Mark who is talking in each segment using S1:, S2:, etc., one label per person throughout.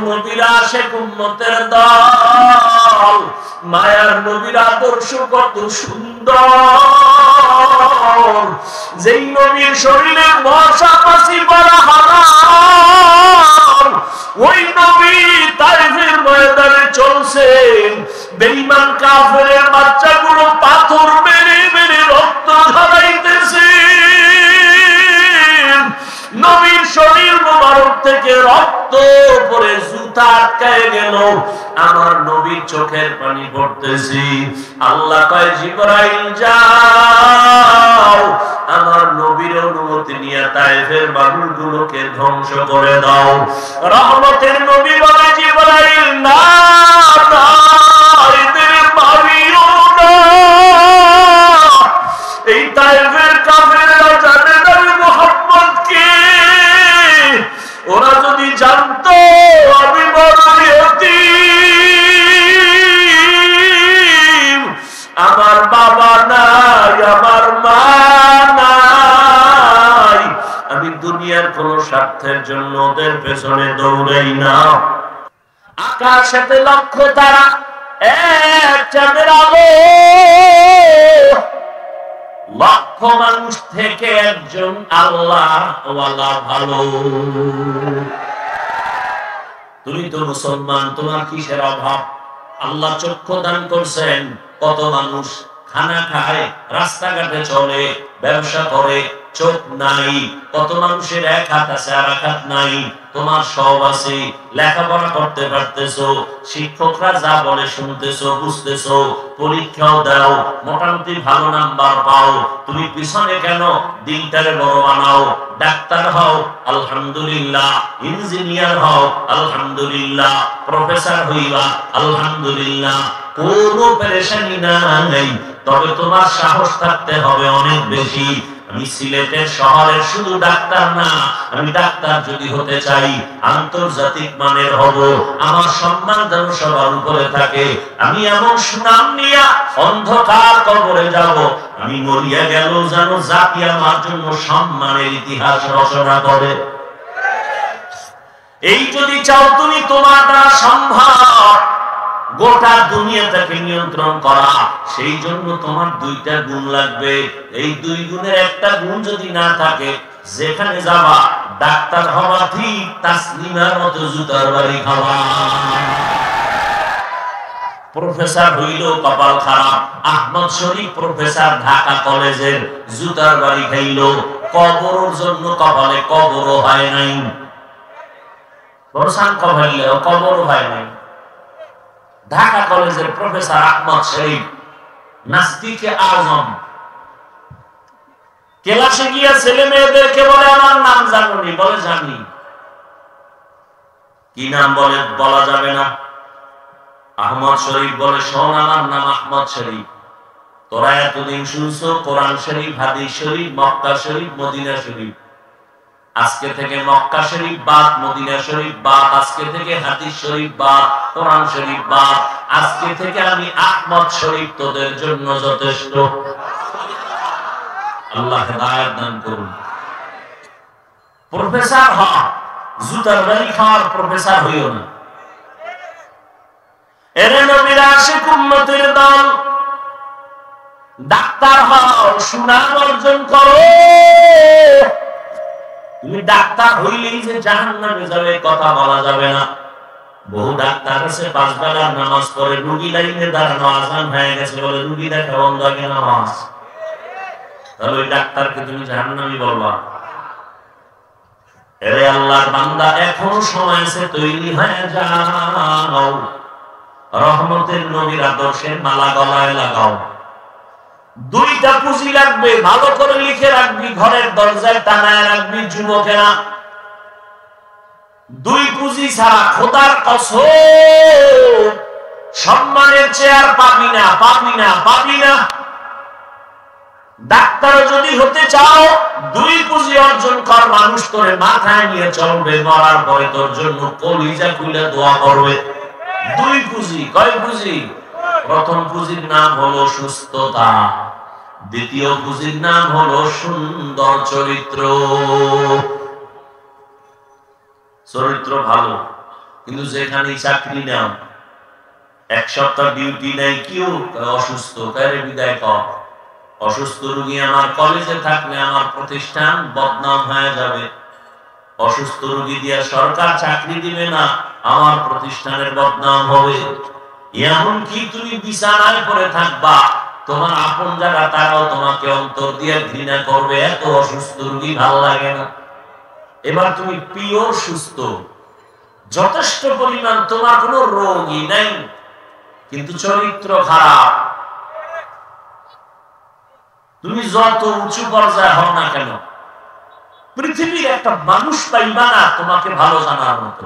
S1: নবীর আশিক উম্মতের দল, মায়ার নবীর আদর্শ কত সুন্দর। যেই নবীর শরীরে মশা মাছি বলা হারাম, ওই নবী তাইফের ময়দানে চলছেন। বেঈমান কাফেরের বাচ্চাগুলো পাথর মেরে মেরে রক্ত ঝরাইতেছে। নবীর শরীর মোবারক থেকে রক্ত পরে জুতা আটকায় গেল, আমার নবীর চোখের পানি পড়তেছি। আল্লাহ কয় জিবরাইল যাও, আমার নবীর অনুমতি নিয়ে তায়েফের মানুষগুলোকে ধ্বংস করে দাও। রহমতের নবী বলে জিবরাইল না, এদের মারিও না। এই তায়েফের কাফেররা জানে না মুহাম্মদ কে। ওরা যদি জানতো আমি বড় ইয়তীম, আমার বাবা নাই, আমার মা নাই, আমি দুনিয়ার কোন স্বার্থের জন্য ওদের পেছনে দৌড়াই না। আকাশেতে লক্ষ তারা, এক চাঁদের আলো, লক্ষ মানুষ থেকে একজন আল্লাহ ওয়ালা ভালো। তুমি তো মুসলমান, তোমার কিসের অভাব? আল্লাহ চক্ষু দান করছেন। কত মানুষ খানা খায়, রাস্তাঘাটে চলে, ব্যবসা করে, চোখ নাই। কত মানুষের এক হাত আছে আর এক হাত নাই। তোমার সব আছে, লেখাপড়া করতে পারতেছো, শিক্ষকরা যা বলে শুনতেছো, বুঝতেছো, পরীক্ষাও দাও, মোটামুটি ভালো নাম্বার পাও। তুমি পিছনে কেন? দিনটারে বড় বানাও। ডাক্তার হও, আলহামদুলিল্লাহ। ইঞ্জিনিয়ার হও, আলহামদুলিল্লাহ। প্রফেসর হইবা, আলহামদুলিল্লাহ। কোনো পেরেশানি নাই, তবে তোমার সাহস থাকতে হবে অনেক বেশি। আমি সিলেটের শহরের শুধু ডাক্তার না, আমি ডাক্তার যদি হতে চাই আন্তর্জাতিক মানের হব। আমার সম্মান যেন সবার উপরে থাকে। আমি এমন সুনাম নিয়ে অন্ধকার কবরে যাব, আমি মরিয়া গেল যেন জাতি আমার জন্য সম্মানের ইতিহাস রচনা করে। এই যদি চাও তুমি, তোমার দ্বারা সম্ভব গোটা দুনিয়াটাকে নিয়ন্ত্রণ করা। সেই জন্য তোমার দুইটা গুণ লাগবে। এই দুই গুণের একটা গুণ যদি না থাকে, যেখানে যাবা ডাক্তার হওয়া ঠিক, তাসলিমার মতো জুতার বাড়ি খাওয়া। প্রফেসর হইল কপাল খারাপ। আহমদ শরীফ প্রফেসর ঢাকা কলেজের, জুতার বাড়ি খাইল। কবরের জন্য কপালে কবরও হয় নাই, বরসান কপালেও কবরও হয় নাই। ঢাকা কলেজের প্রফেসর আহমদ শরীফ নাস্তিকে আজম, ক্লাসে গিয়ে ছেলে মেয়েদেরকে বলে আমার নাম জানুনি, বলে জানি। কি নাম বলে? বলা যাবে না। আহমদ শরীফ বলে শোন, আমার নাম আহমদ শরীফ। তোরা এতদিন শুনছো কোরআন শরীফ, হাদিস শরীফ, মক্কা শরীফ, মদিনা শরীফ। আজকে থেকে মক্কা শরীফ বাদ, মদিনা শরীফ বাদ। আজকে থেকে হাদিস শরীফ বাদ, কোরআন শরীফ বাদ। আজকে থেকে আমি আহমদ শরীফ তোদের জন্য যথেষ্ট। আল্লাহ হেদায়েত দান করুন। প্রফেসর হ, জুতার বাড়ি খাওয়ার প্রফেসর হইও না। এরে নবীর আশিক উম্মতের দল, ডাক্তার হও, সুনাম অর্জন করো। তুমি ডাক্তার হইলেই যে জাহান্নামে যাবে কথা বলা যাবে না। বহু ডাক্তার আছে 5 বেলার নামাজ পড়ে, রোগী লাইনে দাঁড়ানো, আজান হয়ে গেছে বলে রোগী দেখা বন্ধ আগে নামাজ। তাহলে ওই ডাক্তারকে তুমি জাহান্নামী বলবা? এরে আল্লাহর বান্দা, এখন সময় আছে, তৈরি হয়ে যাও। রহমতের নবীর আদর্শের মালা গলায় লাগাও। দুইটা পুঁজি লাগবে, ভালো করে লিখে রাখবি, ঘরের দরজায় টানায় রাখবি যুবকেরা। দুই পুঁজি ছাড়া খোদার কসম সম্মানের চেয়ার পাবি না, পাবি না, পাবি না। ডাক্তার যদি হতে চাও, দুই পুঁজি অর্জন কর। মানুষ তোরে মাথায় নিয়ে চলবে, মরার পরে তোর জন্য কলিজা খুলে দোয়া করবে। দুই পুঁজি। কয় পুঁজি? প্রথম পুঁজির নাম হলো সুস্থতা, দ্বিতীয় পুঁজির নাম হলো সুন্দর চরিত্র। চরিত্র ভালো, কিন্তু যেখানে চাকরি নাও, এক সপ্তাহ ডিউটি নাই, কেউ অসুস্থ, তারে বিদায় কর। অসুস্থ রোগী আমার কলেজে থাকলে আমার প্রতিষ্ঠান বদনাম হয়ে যাবে। অসুস্থ রোগী দিয়া সরকার চাকরি দিবে না, আমার প্রতিষ্ঠানের বদনাম হবে। এমনকি তুমি বিছানায় পড়ে থাকবা, তোমার আপন যারা তারাও তোমাকে অন্তর দিয়ে ঘৃণা করবে, এত অসুস্থ রোগী ভালো লাগে না। এবার তুমি পিওর সুস্থ, যথেষ্ট পরিমাণ তোমার কোনো রোগই নাই, কিন্তু চরিত্র খারাপ। তুমি যত উঁচু পর্যায়ে হও না কেন, পৃথিবীর একটা মানুষ পাইবা না তোমাকে ভালো জানার মতো।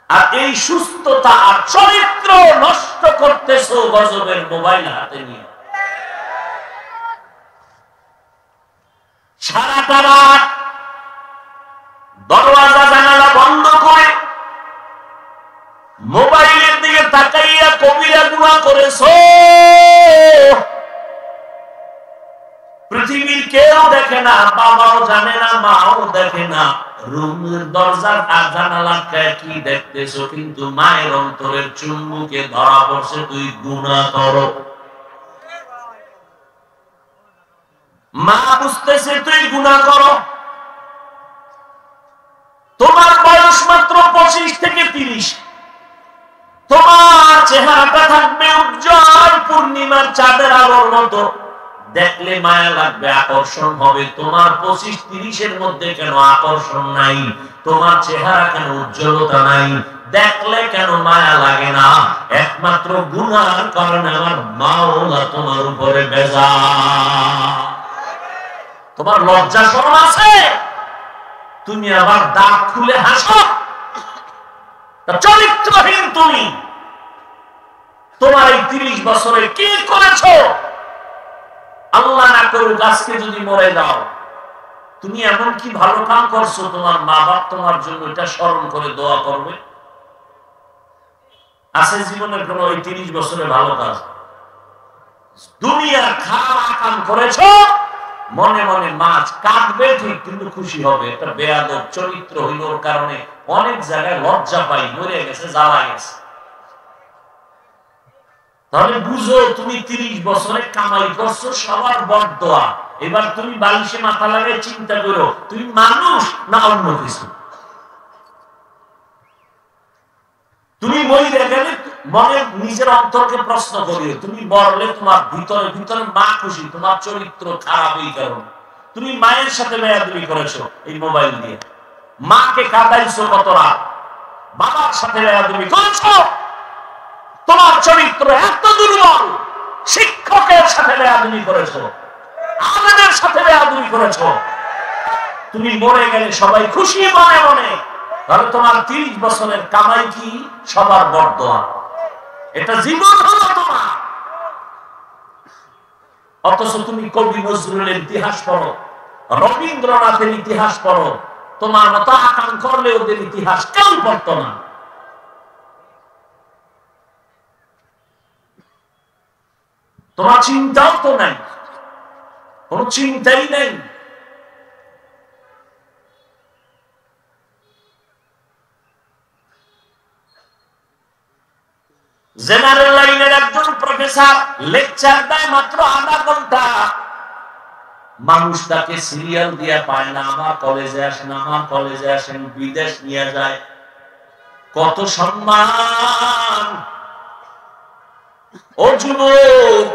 S1: আর এই সুস্থতা আর চরিত্র নষ্ট করতেছো গজবের মোবাইল হাতে নিয়ে। সারাটা রাত দরওয়াজা জানালা বন্ধ করে মোবাইলের দিকে তাকাইয়া কবিরা গুনাহ করেছো। পৃথিবীর কেউ দেখে না, বাবাও জানে না, মাও দেখে না, রুমের দরজার জানালাটায় কি দেখতেছো, কিন্তু মায়ের অন্তরের চুম্বুকে ধরা পড়ছে তুই গুনাহ করো। মা বুঝতেছে তুই গুনাহ করো। তোমার বয়স মাত্র 25 থেকে 30, তোমার চেহারাটা থাকবে উজ্জ্বল পূর্ণিমার চাঁদের আলোর মতো, দেখলে মায়া লাগবে, আকর্ষণ হবে। তোমার 25-30 মধ্যে কেন আকর্ষণ নাই? তোমার চেহারা কেন উজ্জ্বলতা নাই? দেখলে কেন মায়া লাগে না? একমাত্র গুনার কারণে আমার মাওলা তোমার উপরে বেজার। তোমার লজ্জা শরম আছে? তুমি আবার দাঁত খুলে হাসো। চরিত্রহীন তুমি। তোমার এই 30 বছরে কি করেছো? আল্লাহ না করুক আজকে যদি মরে যাও, তুমি এমন কি ভালো কাম করছো তোমার মা বাপ তোমার জন্য এটা স্মরণ করে দোয়া করবে? আছে জীবনের কোন ওই 30 বছরে ভালো কাজ? দুনিয়ার খারাপ কাম করেছো, মনে মনে মাছ কাটবে ঠিক, কিন্তু খুশি হবে। একটা বেয়াদব চরিত্র হইলোর কারণে অনেক জায়গায় লজ্জা পাই, মরে গেছে, জ্বালা গেছে। তাহলে বুঝো তুমি 30 বছরে কামাই করছো সবার বরদোয়া। এবার তুমি বালিশে মাথা লাগাই চিন্তা করো, তুমি মানুষ না অন্য কিছু? তুমি মরে গেলে মনে নিজের অন্তরকে প্রশ্ন করিও, তুমি মরলে তোমার ভিতরে ভিতরে মা খুশি, তোমার চরিত্র খারাপ এই কারণে। তুমি মায়ের সাথে বেয়াদবি করেছো এই মোবাইল দিয়ে, মাকে কাঁদাইছো কত রাত, বাবার সাথে বেয়াদবি করেছো, তোমার চরিত্র এত দুর্বল। শিক্ষকের সাথে বেয়াদবি করেছো, আলেমের সাথে বেয়াদবি করেছো। তুমি মরে গেলে সবাই খুশি মনে মনে, তাহলে তোমার 30 বছরের কামাই কি সবার বরদোয়া? এটা জীবন হলো তোমার। অথচ তুমি কবি নজরুলের ইতিহাস পড়ো, রবীন্দ্রনাথের ইতিহাস পড়ো, তোমার মতো আকাম করলে ওদের ইতিহাস কেউ পড়তো না। তোমার চিন্তাও তো নাই, কোন চিন্তাই নেই। জেনারেল লাইনের একজন প্রফেসর লেকচার দেয় মাত্র আধা ঘন্টা, মানুষ তাকে সিরিয়াল দিয়ে পায় না, আমার কলেজে আসেন, আমার কলেজে আসেন, বিদেশ নিয়ে যায়। কত সম্মান! ও যুবক,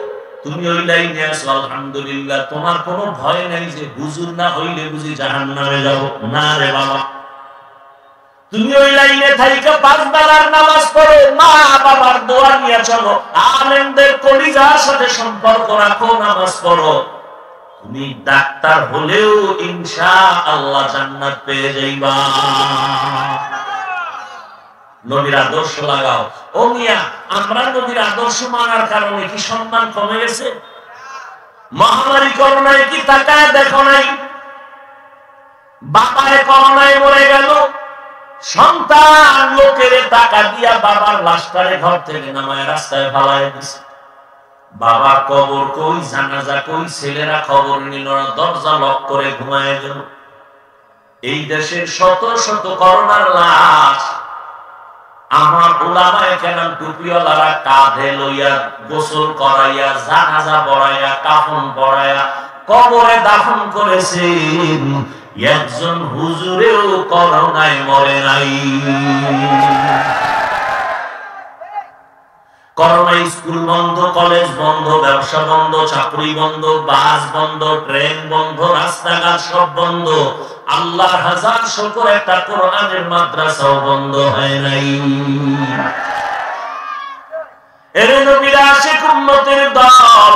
S1: তুমি ওই লাইনে আছো, আলহামদুলিল্লাহ, তোমার কোনো ভয় নাই যে হুজুর না হইলে বুঝি জাহান্নামে যাব। না রে বাবা, তুমি ওই লাইনে থাইকা 5 বেলার নামাজ পড়ো, মা বাবার দোয়া নিয়ে চলো, আলেমদের কলিজার সাথে সম্পর্ক রাখো, নামাজ পড়ো। তুমি ডাক্তার হলেও ইনশাআল্লাহ জান্নাত পেয়ে যাইবা। নবীর আদর্শ লাগাও। ও মিয়া, আমরা নবীর আদর্শ মানার কারণে কি সম্মান কমে গেছে? মহামারী করোনায় কি তাকায় দেখো নাই? বাবায় করোনায় মরে গেল, সন্তান লোকের টাকা দিয়া বাবার লাশটারে ঘর থেকে নামায় রাস্তায় ফালায় দিছে। বাবার কবর কই, জানাজা কই, ছেলেরা খবর নিল না, দরজা লক করে ঘুমায় গেল। এই দেশের শত শত করোনার লাশ আমার উলামায়ে কেরাম টুপিওয়ালারা কাঁধে লইয়া গোসল করাইয়া জানাজা পড়াইয়া কাফন পড়াইয়া কবরে দাফন করেছেন, একজন হুজুরেও করোনায় মরে নাই। করোনায় স্কুল বন্ধ, কলেজ বন্ধ, ব্যবসা বন্ধ, চাকরি বন্ধ, বাস বন্ধ, ট্রেন বন্ধ, রাস্তাঘাট সব বন্ধ। আল্লাহর হাজার শুকর একটা কোরআনের মাদ্রাসাও বন্ধ হয় নাই। এর নবীর আশিক উম্মতের দল,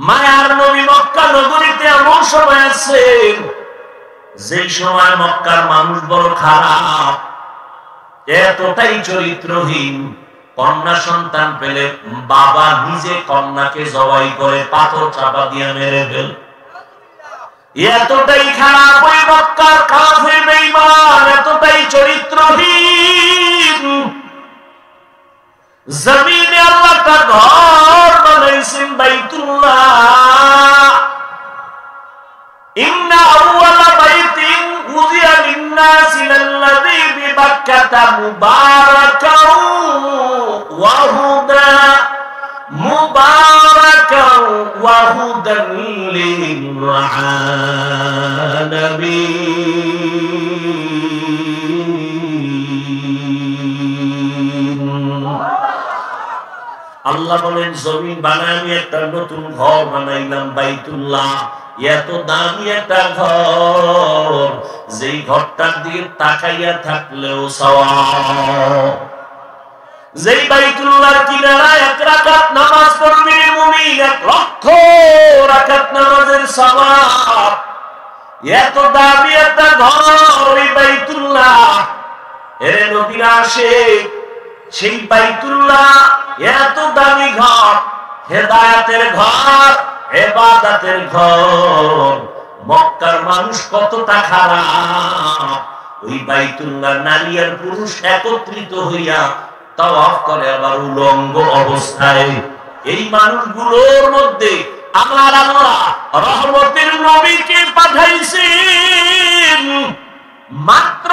S1: মায়ার নবী মক্কা নগরীতে এমন সময় আছে যেই সময় মক্কার মানুষ বড় খারাপ, এতটাই চরিত্রহীন, কন্যা সন্তান পেলে বাবা নিজে কন্যাকে জবাই করে পাথর চাপা দিয়ে মেরে ফেল। এতটাই খারাপ ওই মক্কার কাফির বেঈমান, এতটাই চরিত্রহীন। জমিনে আল্লাহ তার ঘর বানাইছেন বাইতুল্লাহ। ইন্না আউওয়ালা বাইতিন উযিয়া লিন-নাসি লাল্লাযী বিবাক্কাতা মুবারাকাও ওয়া হুদা মুবারাকাও ওয়া হুদান লিল-আলামিন। আল্লাহ বলেন, জমিন বানায় আমি একটা নতুন ঘর বানাইলাম বাইতুল্লাহ। এত দামি একটা ঘর, যেই ঘরটার দিকে তাকাইয়া থাকলেও সওয়াব। যেই বাইতুল্লাহর কিনারায় এক রাকাত নামাজ পড়বে মুমিন, 1,00,000 রাকাত নামাজের সওয়াব। এত দামি একটা ঘর ওই বাইতুল্লাহ। এর নবীরা আসে সেই বাইতুল্লাহ, এত দামি ঘর, হেদায়েতের ঘর, ইবাদতের ঘর। মক্কার মানুষ কতটা খারাপ, ওই বাইতুল্লাহ নারী আর পুরুষ একত্রিত হইয়া তাওয়াফ করে আবার উলঙ্গ অবস্থায়। এই মানুষগুলোর মধ্যে আমার আল্লাহ রহমতের নবীকে পাঠাইছেন। মাত্র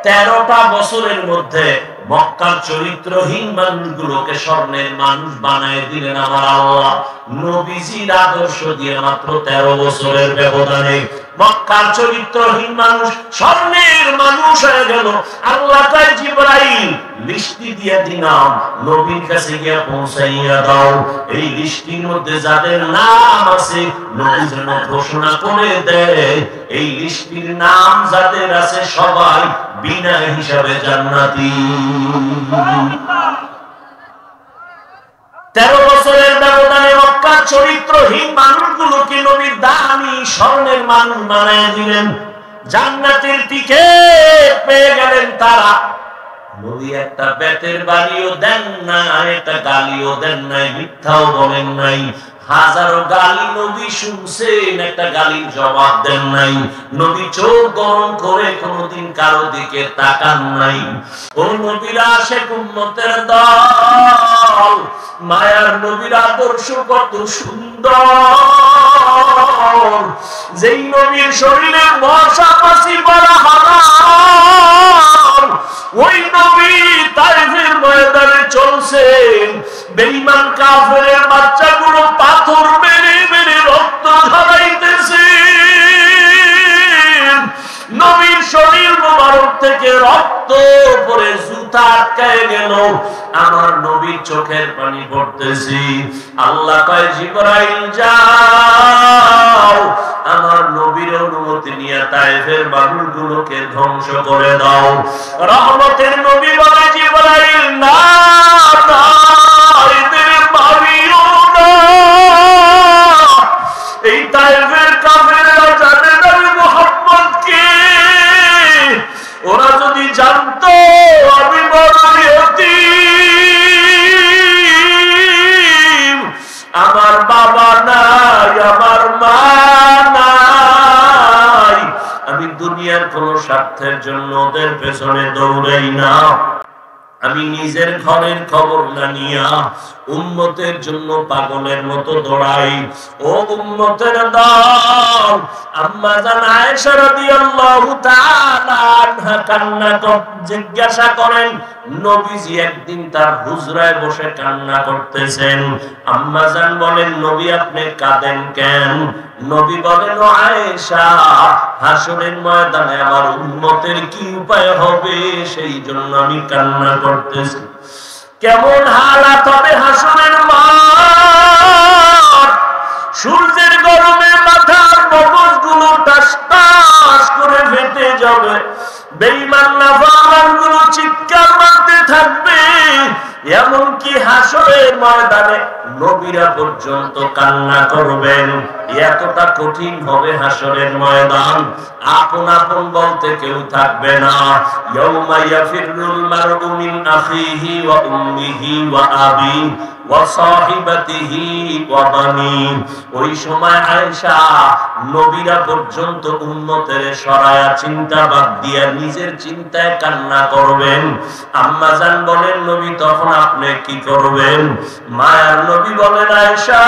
S1: 13টা বছরের মধ্যে মক্কার চরিত্রহীন মানুষগুলোকে স্বর্ণের মানুষ বানায় দিলেন আমার আল্লাহ। নবীজির আদর্শ দিয়ে মাত্র 13 বছরের ব্যবধানে মক্কার চরিত্রহীন মানুষ স্বর্ণের মানুষ হয়ে গেল। আল্লাহ তাই জিবরাইল লিস্টি দিয়ে দিলাম, নবীর কাছে গিয়ে পৌঁছাইয়া দাও। এই লিস্টির মধ্যে যাদের নাম আছে নবী যেন ঘোষণা করে দেয়, এই লিস্টির নাম যাদের আছে সবাই বিনা হিসাবে জান্নাতি। 13 বছরের ব্যবধানে মক্কার চরিত্রহীন মানুষগুলোকে নবীর দামি স্বর্ণের মানুষ বানায় দিলেন। জান্নাতের টিকেট পেয়ে গেলেন তারা। নবী একটা বেতের বাড়িও দেন না, একটা গালিও দেন নাই, মিথ্যাও বলেন নাই। হাজারো গালি নবী শুনছেন, একটা গালির জবাব দেন নাই। নবী চোখ গরম করে কোনদিন কারো দিকে তাকান নাই। ও নবীর আশিক উম্মতের দল, মায়ার নবীর আদর্শ কত সুন্দর। যেই নবীর শরীরে মশা মাছি বলা হারাম, ওই নবী তাইফের ময়দানে চলছেন। বেঈমান কাফেরের বাচ্চাগুলো পাথর মেরে মেরে রক্ত ঝরাইতেছে। নবীর শরীর মোবারক থেকে রক্ত পড়ে জুতা আটকায় গেল। আমার নবীর চোখের পানি পড়তেছি। আল্লাহ কয়, জিবরাইল যাও, আমার নবীর অনুমতি নিয়ে তায়েফের মানুষগুলোকে ধ্বংস করে দাও। রহমতের নবী বলে, জিবরাইল না, এদের মারিও না। এই তায়েফের কাফেররা জানে না মুহাম্মদকে। ওরা যদি জানতো আমি বড় ইয়তীম, আমার বাবা নাই, আমার মা নাই, আমি দুনিয়ার কোন স্বার্থের জন্য ওদের পেছনে দৌড়াই না। আমি নিজের ঘরের খবর না নিয়া উম্মতের জন্য পাগলের মতো দৌড়াই। ও উম্মতের দল, আম্মা জান আয়েশা রাদিয়াল্লাহু তাআলা আনহা কান্না জিজ্ঞাসা করেন, নবীজি একদিন তার হুজরায় বসে কান্না করতেছেন। আম্মা জান বলেন, নবী আপনি কাঁদেন কেন? নবী বলেন, ও আয়েশা, হাসরের ময়দানে আমার উম্মতের কি উপায় হবে সেই জন্য আমি কান্না করতেছি। কেমন হালাত হবে হাসরের মাঠ! সূর্যের গরমে মাথার মগজগুলো টাস টাস করে ফেটে যাবে, বেঈমান নাফরমানগুলো চিৎকার মারতে থাকবে। এমনকি হাসরের ময়দানে নবীরা পর্যন্ত কান্না করবেন। এতটা কঠিন হবে হাসরের ময়দান, আপন আপন বলতে কেউ থাকবে না। ইয়াউমা ইয়াফিরুল মারউ মিন আখিহি ওয়া উম্মিহি ওয়া আবি ওয়া সাহিবাতিহি ওয়া বানি। ওই সময় আয়েশা, নবীরা পর্যন্ত উম্মতের সরায়া চিন্তা বাদ দিয়া নিজের চিন্তায় কান্না করবেন। আম্মা জান বলেন, নবী তখন আপনি কি করবেন? মায়ার নবী বলেন, আয়েশা,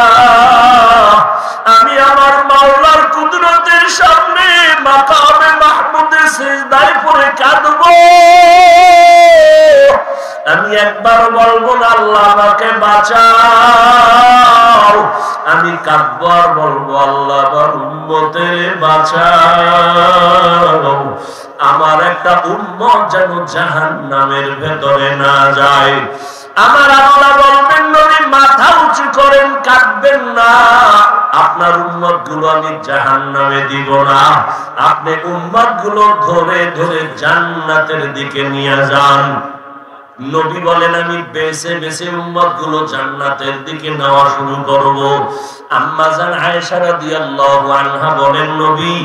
S1: আমি আমার মাওলার কুদরতের সামনে মাকামে মাহমুদে সিজদায় পড়ে কাঁদব। আমি একবার বলবো না আল্লাহ আমাকে বাঁচাও, আমি কাঁদবো আর বলবো আল্লাহ আমার উম্মতের বাঁচাও। আমার একটা উম্মত যেন জাহান্নামের ভেতরে না যায়। আমার আল্লাহ বলবেন, নবী মাথা উঁচু করেন, কাঁদবেন না, আপনার উম্মত গুলো আমি জাহান্নামে দিব না। আপনি উম্মত গুলো ধরে ধরে জান্নাতের দিকে নিয়ে যান। নবী বলেন, আমি বেছে বেছে উম্মত গুলো জান্নাতের দিকে নেওয়া শুরু করব। আম্মা জান আয়েশা রাদিয়াল্লাহু আনহা বলেন, নবী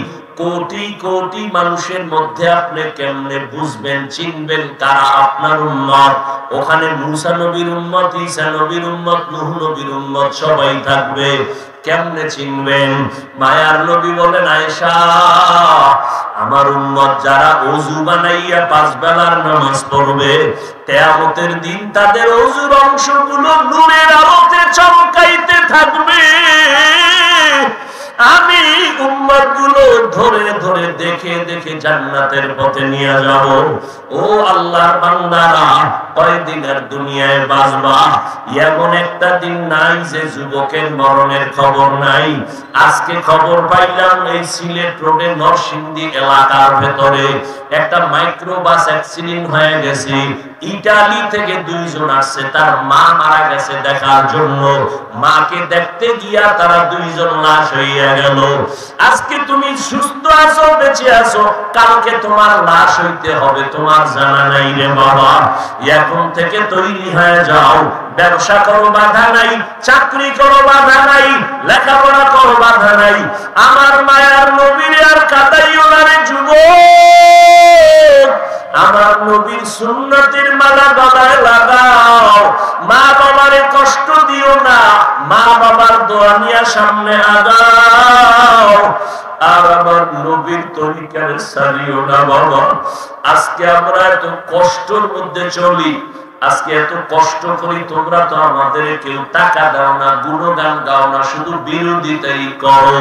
S1: কোটি কোটি মানুষের মধ্যে আপনি কেমনে বুঝবেন, চিনবেন কারা আপনার উম্মত? ওখানে মুসা নবীর উম্মত, ঈসা নবীর উম্মত, নূহ নবীর উম্মত সবাই থাকবে, কেমনে চিনবেন? মায়ার নবী বলেন, আয়েশা, আমার উম্মত যারা ওযু বানাইয়া 5 বেলার নামাজ পড়বে, কিয়ামতের দিন তাদের ওযুর অংশগুলো নূরের আলোতে চমকাইতে থাকবে। আমি উম্মত গুলো ধরে ধরে দেখে দেখে জান্নাতের পথে নিয়ে যাব। ও আল্লাহর বান্দারা, কয়দিন আর দুনিয়ায় বাঁচবা? এমন একটা দিন নাই যে যুবকের মরণের খবর নাই। আজকে খবর পাইলাম এই সিলেট রোডে নরসিংদী এলাকার ভেতরে একটা মাইক্রোবাস অ্যাক্সিডেন্ট হয়ে গেছে। ইটালি থেকে 2 জন আসছে, তার মা মারা গেছে দেখার জন্য। মাকে দেখতে গিয়া তারা 2 জন লাশ হইয়া গেল। আজকে তুমি সুস্থ আছো, বেঁচে আছো, কালকে তোমার লাশ হইতে হবে তোমার জানা নাই রে বাবা। এখন থেকে তৈরি হয়ে যাও। ব্যবসা করো, বাধা নাই। চাকরি করো, বাধা নাই। লেখাপড়া করো, বাধা নাই। আমার মায়ার নবীর আর কাদাইও না রে যুবক। আমার নবীর সুন্নতের মালা গলায় লাগাও। মা বাবারে কষ্ট দিও না, মা বাবার দোয়া নিয়ে সামনে আগাও। আর আমার নবীর তরিকার সারিও না বাবা। আজকে আমরা এত কষ্টের মধ্যে চলি, আজকে এত কষ্ট করি, তোমরা তো আমাদের কেউ টাকা দাও না, গুণগান গাও না, শুধু বিরোধিতাই করো।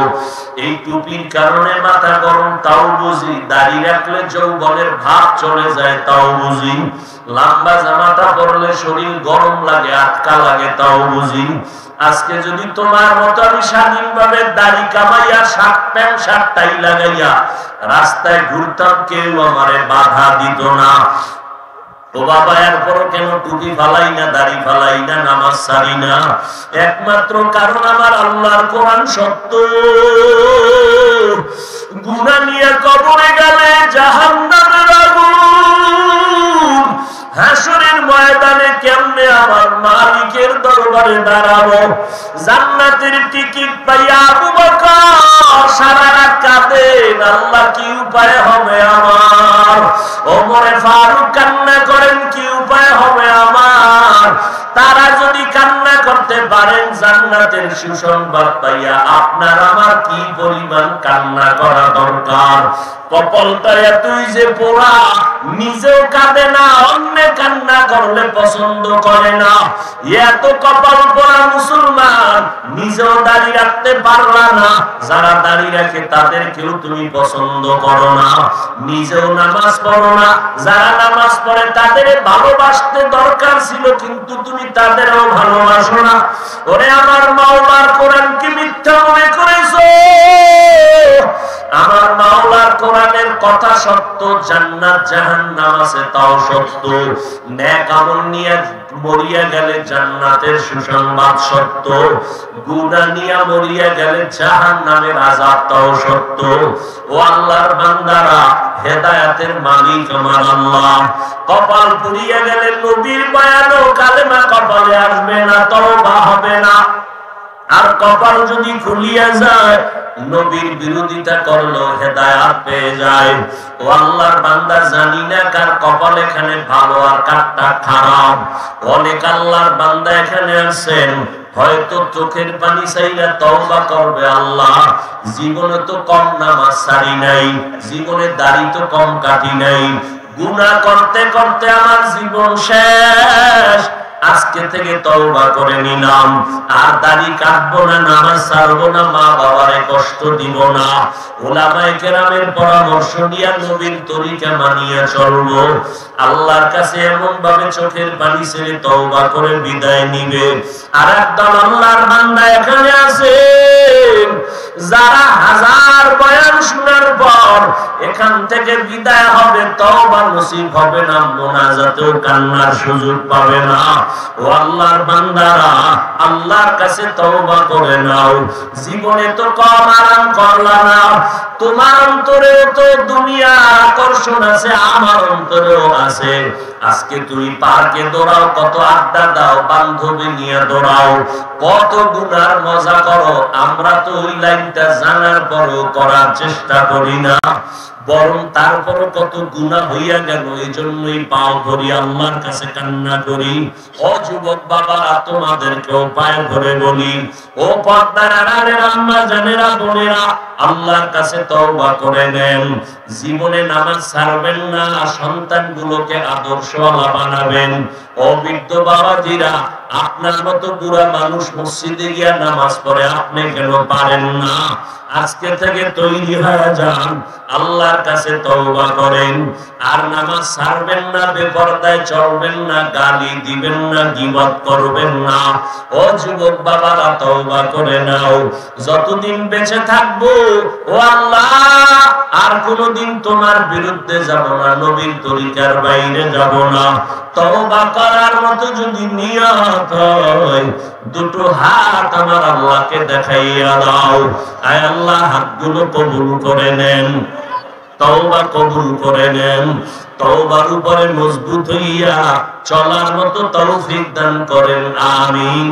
S1: এই টুপির কারণে মাথা গরম, তাও বুঝি। দাড়ি রাখলে যৌবনের ভাব চলে যায়, তাও বুঝি। লম্বা জামাটা পরলে শরীর গরম লাগে, আটকা লাগে, তাও বুঝি। আজকে যদি তোমার মতো আমি স্বাধীনভাবে দাড়ি কামাইয়া শার্ট প্যান্ট শার্ট টাই লাগাইয়া রাস্তায় ঘুরতাম, কেউ আমারে বাধা দিত না। ও বাবা, এরপরও কেন টুপি ফালাই না, দাড়ি ফালাই না, নামাজ ছাড়ি না? একমাত্র কারণ আমার আল্লাহর কোরআন সত্য। গুনাহ নিয়ে কবরে গেলে জাহান্নামের আগুন, হাসরের ময়দানে কেমনে আমার মালিকের দরবারে দাঁড়াবো? জান্নাতের টিকিট পাইয়া আবু বকর সারা রাত কাঁদেন, আল্লাহ কি উপায় হবে আমার? ওমরে ফারুক কান্না করেন, কি উপায় হবে আমার? তারা যদি কান্না করতে পারেন জান্নাতের সুসংবাদ পাইয়া আপনার আমার কি পরিমাণ কান্না করা দরকার। কপালটা এতই যে পোড়া, নিজেও কাঁদে না, অন্য কান্না করলে পছন্দ করে না। এত কপাল পোড়া মুসলমান, নিজেও দাড়ি রাখতে পারলা না, যারা দাড়ি রাখে তাদেরকেও তুমি পছন্দ করো না, নিজেও নামাজ পড়ো না, যারা নামাজ পড়ে তাদের ভালোবাসতে দরকার ছিল কিন্তু তুমি তাদেরও ভালোবাসো না। ওরে আমার মাওলার কোরআন কি মিথ্যা মনে করেছো? আমার মাওলার কোরআনের কথা সত্য, জান্নাত জাহান্নাম আছে তাও সত্য, নেক আমল নিয়ে মরিয়া গেলে জান্নাতের সুসংবাদ সত্য, গুনাহ নিয়ে মরিয়া গেলে জাহান্নামের আযাব তাও সত্য। ও আল্লাহর বান্দারা, হেদায়েতের মালিক আমার আল্লাহ। কপাল পুড়িয়া গেলে নবীর বয়ান ও কালেমা কপালে আসবে না, তওবা হবে না। আর কপাল যদি খুলিয়া যায়, নবীর বিরোধিতা করলো হেদায়েত পেয়ে যায়। ও আল্লাহর বান্দা, জানি না কার কপাল এখানে ভালো আর কারটা খারাপ। অনেক আল্লাহর বান্দা এখানে আছেন, হয়তো চোখের পানি চাইলে তওবা করবে, আল্লাহ জীবনে তো কম নামাজ ছাড়ি নাই, জীবনে দাড়ি তো কম কাটি নাই, গুনাহ করতে করতে আমার জীবন শেষ, আজকে থেকে তওবা করে নিলাম, আর দাড়ি কাটবো না, নামাজ ছাড়বো না, মা বাবারে কষ্ট দিব না। উলামায়ে কেরামের পরামর্শ নিয়ে নবীর তরিকা মানিয়ে চলবো। আল্লাহর কাছে এমন ভাবে চোখের পানি ছেড়ে তওবা করে বিদায় নিবে। আর একদল আল্লাহর বান্দা এখানে আছে, যারা হাজার বয়ান শোনার পর এখান থেকে বিদায় হবে, তওবা নসিব হবে না, মোনাজাতেও কান্নার সুযোগ পাবে না। ও আল্লাহর বান্দারা, আল্লাহর কাছে তওবা করে নাও। জীবনে তো কম আরাম করলা না, তোমার অন্তরেও তো দুনিয়ার আকর্ষণ আছে, আমার অন্তরেও আছে। আজকে তুমি পার্কে দৌড়াও, কত আড্ডা দাও, বান্ধবী নিয়ে দৌড়াও, কত গুনার মজা করো, আমরা তো ওই লাইনটা জানার পরও করার চেষ্টা করি না, বরং তারপরও কত গুনাহ হইয়া গেল, এই জন্যই পাও ধরি আল্লাহর কাছে কান্না করি। ও যুবক বাবারা, তোমাদেরকেও পায়ে ধরে বলি, ও পর্দার আড়ালের আম্মা জানেরা, বোনেরা, আল্লাহর কাছে তওবা করে নেন। জীবনে নামাজ ছাড়বেন না, সন্তানগুলোকে আদর্শওয়ালা বানাবেন। ও বৃদ্ধ বাবাজিরা, আপনার মতো বুড়া মানুষ মসজিদে গিয়া নামাজ পড়ে, আপনি কেন পারেন না? আজকে থেকে তৈরি হয়ে যান, আল্লাহর কাছে তওবা করেন, আর নামাজ ছাড়বেন না, বেপরদায় চলবেন না, গালি দিবেন না, গীবত করবেন না। ও যুবক বাবারা, তওবা করে নাও। যতদিন বেঁচে থাকবো, ও আল্লাহ, আর কোনদিন তোমার বিরুদ্ধে যাব না, নবীর তরিকার বাইরে যাব না। তওবা করার মতো যদি নিয়ত হয়, দুটো হাত আমার আল্লাহকে দেখাইয়া দাও। আয় আল্লাহ, হাতগুলো কবুল করে নেন, তওবা কবুল করে নেন, তওবার উপরে মজবুত হইয়া চলার মতো তৌফিক দান করেন, আমিন।